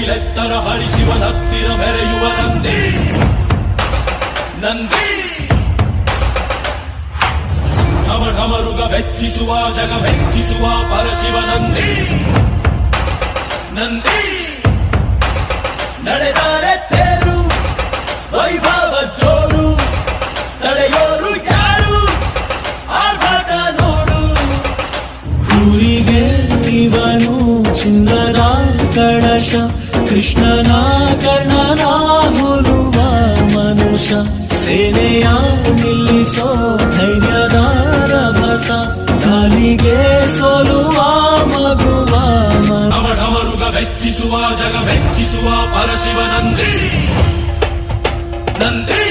ಕೋಗಿಲೆತ್ತರ ಹರಿಶಿವನತ್ತಿರ ಮೆರೆಯುವ ನಂದಿ ನಂದಿ ಢಮ ಢಮರುಗ ವೆಚ್ಚಿಸುವ ಜಗ ವೆಚ್ಚಿಸುವ ಪರಶಿವ ನಂದಿ ನಂದಿ ನಡೆದರೆ ತೇರು ವೈಭವ ಜೋರು ತಡೆಯೋರು ಯಾರು ಆರ್ಭಟ ನೋಡು ಊರಿಗೆ ಇವನು ಚಿನ್ನದ ಕಳಶ ಕೃಷ್ಣನ ಕರ್ಣನ ಹೋಲುವ ಮನುಷ್ಯ ಸೇನೆಯ ನಿಲ್ಲಿಸೋ ಧೈರ್ಯದ ರಭಸ ಕಾಲಿಗೆ ಸೋಲುವ ಮಗುವ ಢಮ ಢಮರುಗ ವೆಚ್ಚಿಸುವ ಜಗ ವೆಚ್ಚಿಸುವ ಪರಶಿವ ನಂದಿ ನಂದಿ